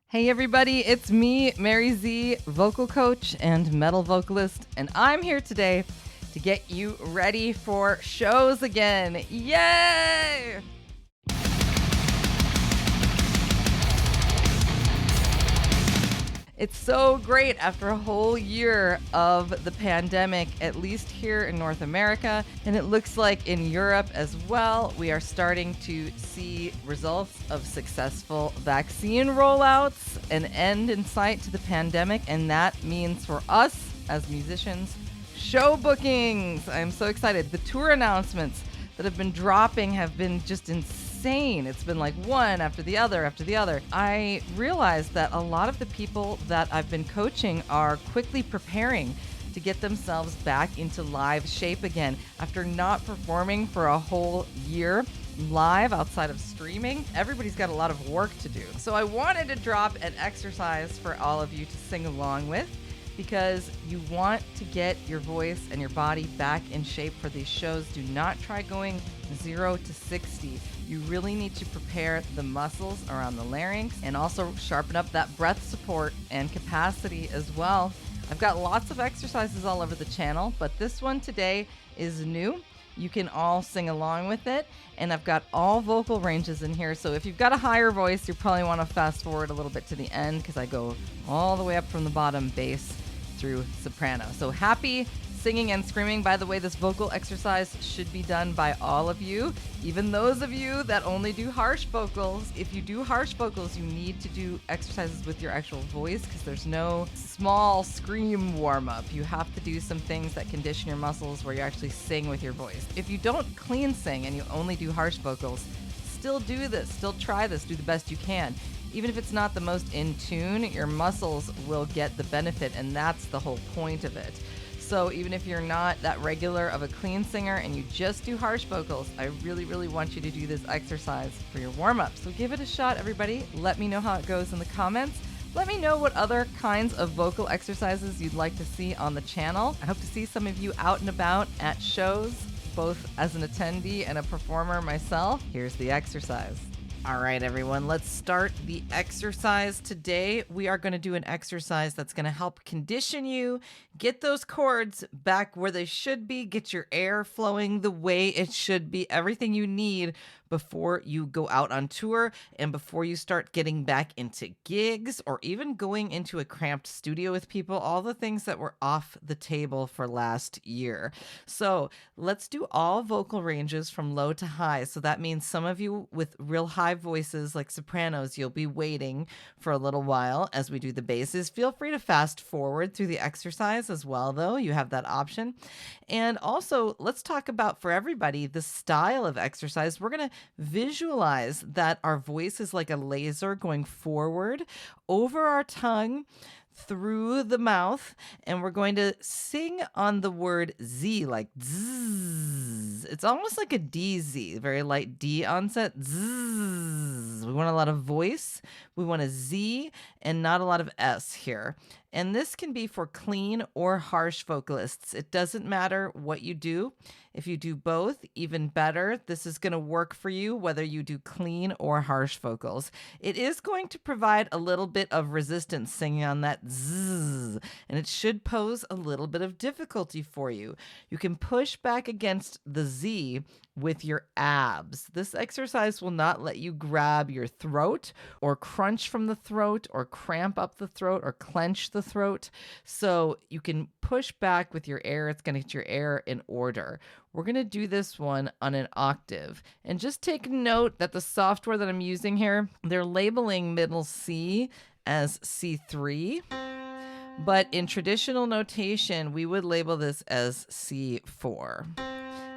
Hey everybody, it's me, Mary Z, vocal coach and metal vocalist, and I'm here today to get you ready for shows again. Yay! It's so great after a whole year of the pandemic, at least here in North America, and it looks like in Europe as well. We are starting to see results of successful vaccine rollouts, an end in sight to the pandemic, and that means for us as musicians, show bookings. I'm so excited. The tour announcements that have been dropping have been just insane. It's been like one after the other after the other. I realized that a lot of the people that I've been coaching are quickly preparing to get themselves back into live shape again after not performing for a whole year live outside of streaming. Everybody's got a lot of work to do. So I wanted to drop an exercise for all of you to sing along with, because you want to get your voice and your body back in shape for these shows. Do not try going 0 to 60. You really need to prepare the muscles around the larynx and also sharpen up that breath support and capacity as well. I've got lots of exercises all over the channel, but this one today is new. You can all sing along with it, and I've got all vocal ranges in here. So if you've got a higher voice, you probably want to fast forward a little bit to the end, because I go all the way up from the bottom, bass through soprano. So happy singing and screaming. By the way, this vocal exercise should be done by all of you, even those of you that only do harsh vocals. If you do harsh vocals, you need to do exercises with your actual voice, because there's no small scream warm-up. You have to do some things that condition your muscles where you actually sing with your voice. If you don't clean sing and you only do harsh vocals, still do this, still try this, do the best you can. Even if it's not the most in tune, your muscles will get the benefit, and that's the whole point of it. So even if you're not that regular of a clean singer and you just do harsh vocals, I really, really want you to do this exercise for your warm-up. So give it a shot, everybody. Let me know how it goes in the comments. Let me know what other kinds of vocal exercises you'd like to see on the channel. I hope to see some of you out and about at shows, both as an attendee and a performer myself. Here's the exercise. All right, everyone, let's start the exercise today. We are going to do an exercise that's going to help condition you, get those chords back where they should be, get your air flowing the way it should be, everything you need before you go out on tour and before you start getting back into gigs or even going into a cramped studio with people, all the things that were off the table for last year. So let's do all vocal ranges from low to high. So that means some of you with real high voices like sopranos, you'll be waiting for a little while as we do the basses. Feel free to fast forward through the exercise as well, though. You have that option. And also, let's talk about, for everybody, the style of exercise. We're going to visualize that our voice is like a laser going forward over our tongue through the mouth, and we're going to sing on the word Z, like zzz. It's almost like a DZ, very light D onset. Zzz. We want a lot of voice. We want a Z and not a lot of S here. And this can be for clean or harsh vocalists. It doesn't matter what you do. If you do both, even better. This is going to work for you whether you do clean or harsh vocals. It is going to provide a little bit of resistance singing on that zzz, and it should pose a little bit of difficulty for you. You can push back against the Z with your abs. This exercise will not let you grab your throat or crunch from the throat or cramp up the throat or clench the throat. So you can push back with your air. It's going to get your air in order. We're going to do this one on an octave. And just take note that the software that I'm using here, they're labeling middle C as C3. But in traditional notation, we would label this as C4.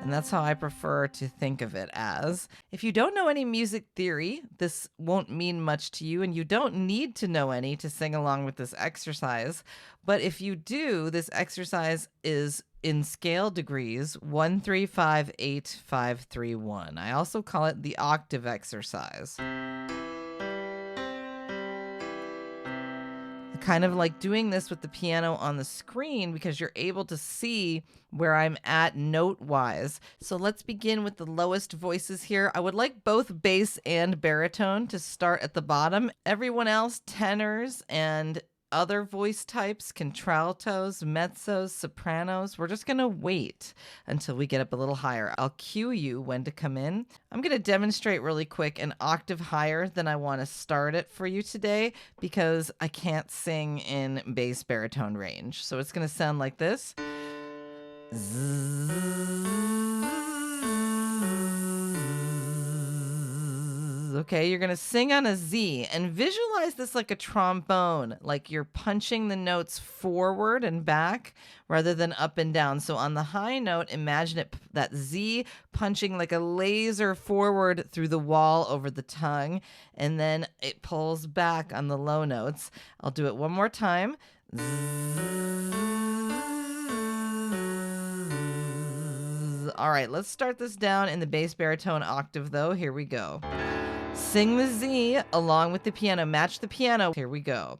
And that's how I prefer to think of it as. If you don't know any music theory, this won't mean much to you, and you don't need to know any to sing along with this exercise. But if you do, this exercise is in scale degrees 1, 3, 5, 8, 5, 3, 1. I also call it the octave exercise. Kind of like doing this with the piano on the screen because you're able to see where I'm at note-wise. So let's begin with the lowest voices here. I would like both bass and baritone to start at the bottom. Everyone else, tenors and other voice types, contraltos, mezzos, sopranos, we're just going to wait until we get up a little higher. I'll cue you when to come in. I'm going to demonstrate really quick an octave higher than I want to start it for you today because I can't sing in bass baritone range. So it's going to sound like this. Okay, you're going to sing on a Z and visualize this like a trombone, like you're punching the notes forward and back rather than up and down. So on the high note, imagine it, that Z punching like a laser forward through the wall over the tongue, and then it pulls back on the low notes. I'll do it one more time. All right, let's start this down in the bass baritone octave though. Here we go. Sing the Z along with the piano. Match the piano. Here we go.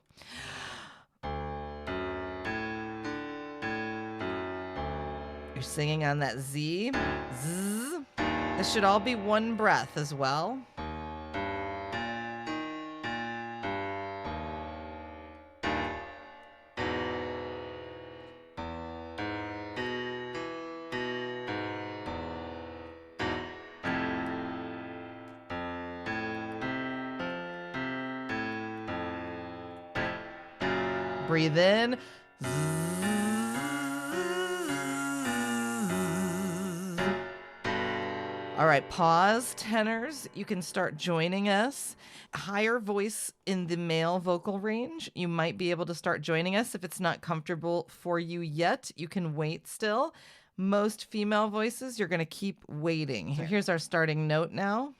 You're singing on that Z. Zzz. This should all be one breath as well. Breathe in. All right, pause. Tenors, you can start joining us. Higher voice in the male vocal range, you might be able to start joining us. If it's not comfortable for you yet, you can wait still. Most female voices, you're going to keep waiting. Here's our starting note now.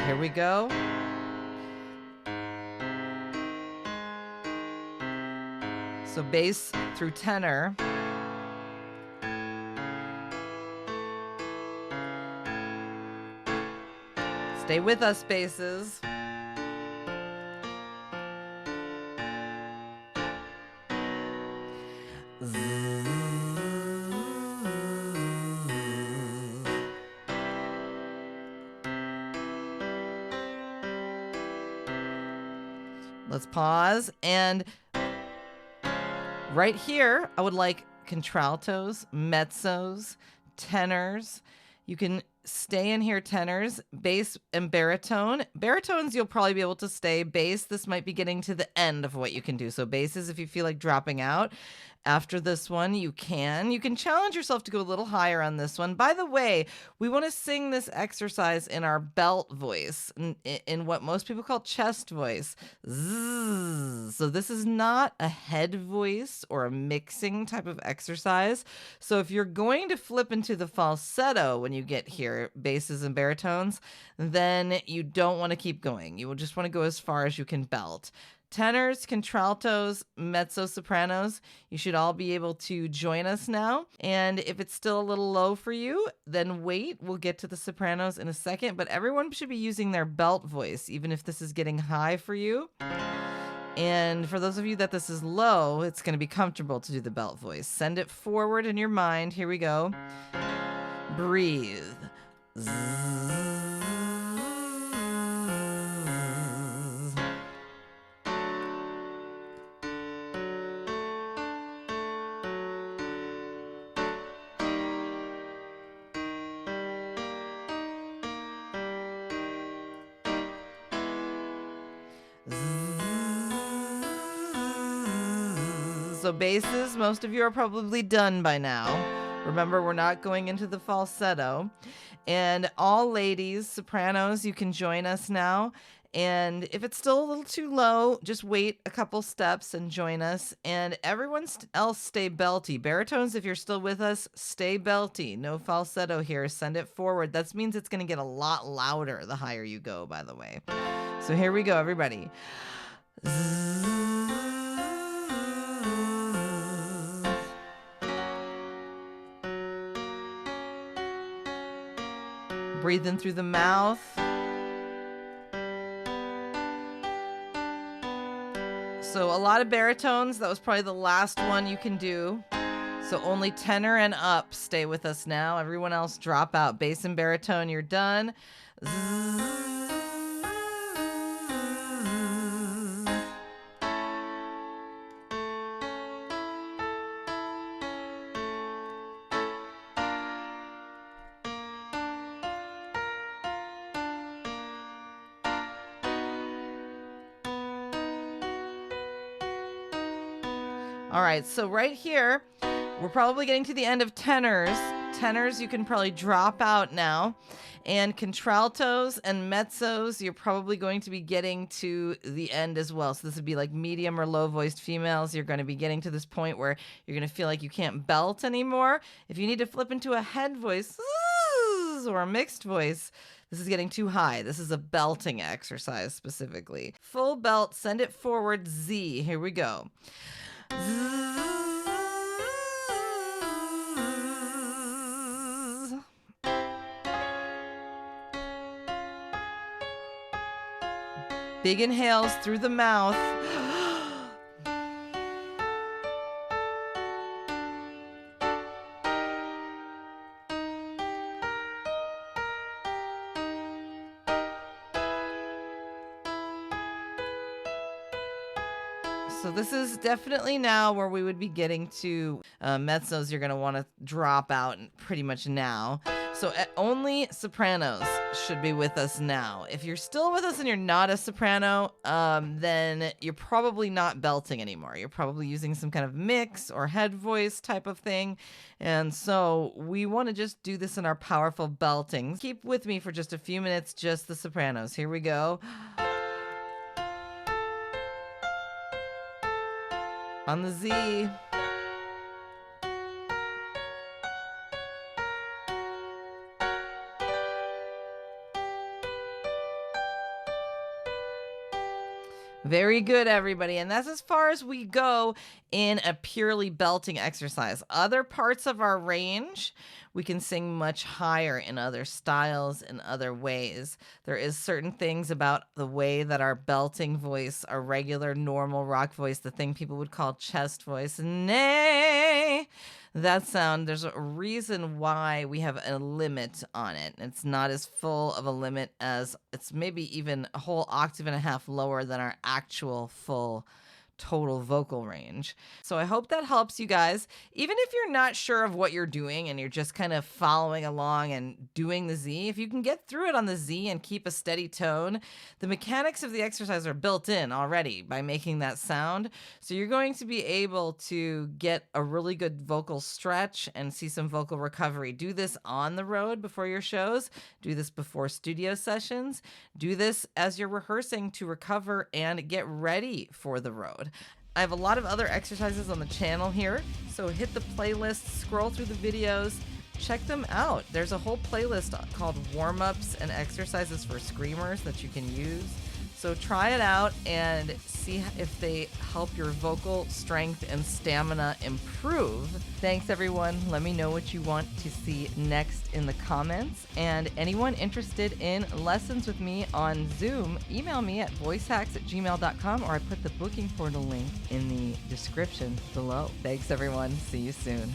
Here we go. So bass through tenor. Stay with us, basses. Let's pause. And right here, I would like contraltos, mezzos, tenors. You can stay in here, tenors, bass, and baritone. Baritones, you'll probably be able to stay. Bass, this might be getting to the end of what you can do. So basses, if you feel like dropping out after this one, you can. You can challenge yourself to go a little higher on this one. By the way, we want to sing this exercise in our belt voice, in what most people call chest voice. Zzz. So this is not a head voice or a mixing type of exercise. So if you're going to flip into the falsetto when you get here, basses and baritones, then you don't want to keep going. You will just want to go as far as you can belt. Tenors, contraltos, mezzo-sopranos, you should all be able to join us now. And if it's still a little low for you, then wait. We'll get to the sopranos in a second. But everyone should be using their belt voice, even if this is getting high for you. And for those of you that this is low, it's going to be comfortable to do the belt voice. Send it forward in your mind. Here we go. Breathe. So basses, most of you are probably done by now. Remember, we're not going into the falsetto. And all ladies, sopranos, you can join us now. And if it's still a little too low, just wait a couple steps and join us. And everyone else stay belty. Baritones, if you're still with us, stay belty. No falsetto here. Send it forward. That means it's going to get a lot louder the higher you go, by the way. So here we go, everybody. Breathe in through the mouth. So a lot of baritones. That was probably the last one you can do. So only tenor and up stay with us now. Everyone else drop out. Bass and baritone, you're done. All right, so right here, we're probably getting to the end of tenors. Tenors, you can probably drop out now. And contraltos and mezzos, you're probably going to be getting to the end as well. So this would be like medium or low-voiced females. You're going to be getting to this point where you're going to feel like you can't belt anymore. If you need to flip into a head voice or a mixed voice, this is getting too high. This is a belting exercise specifically. Full belt, send it forward, Z. Here we go. Big inhales through the mouth. So this is definitely now where we would be getting to mezzos. You're going to want to drop out pretty much now. So only sopranos should be with us now. If you're still with us and you're not a soprano, then you're probably not belting anymore. You're probably using some kind of mix or head voice type of thing. And so we want to just do this in our powerful beltings. Keep with me for just a few minutes, just the sopranos. Here we go. On the Z. Very good, everybody. And that's as far as we go in a purely belting exercise. Other parts of our range, we can sing much higher in other styles, in other ways. There is certain things about the way that our belting voice, our regular, normal rock voice, the thing people would call chest voice, nay, that sound, there's a reason why we have a limit on it. It's not as full of a limit as it's maybe even a whole octave and a half lower than our actual full total vocal range. So I hope that helps you guys. Even if you're not sure of what you're doing and you're just kind of following along and doing the Z, if you can get through it on the Z and keep a steady tone, the mechanics of the exercise are built in already by making that sound. So you're going to be able to get a really good vocal stretch and see some vocal recovery. Do this on the road before your shows. Do this before studio sessions. Do this as you're rehearsing to recover and get ready for the road. I have a lot of other exercises on the channel here, so hit the playlist, scroll through the videos, check them out. There's a whole playlist called Warm-Ups and Exercises for Screamers that you can use. So try it out and see if they help your vocal strength and stamina improve. Thanks, everyone. Let me know what you want to see next in the comments. And anyone interested in lessons with me on Zoom, email me at voicehacks@gmail.com, or I put the booking portal link in the description below. Thanks, everyone. See you soon.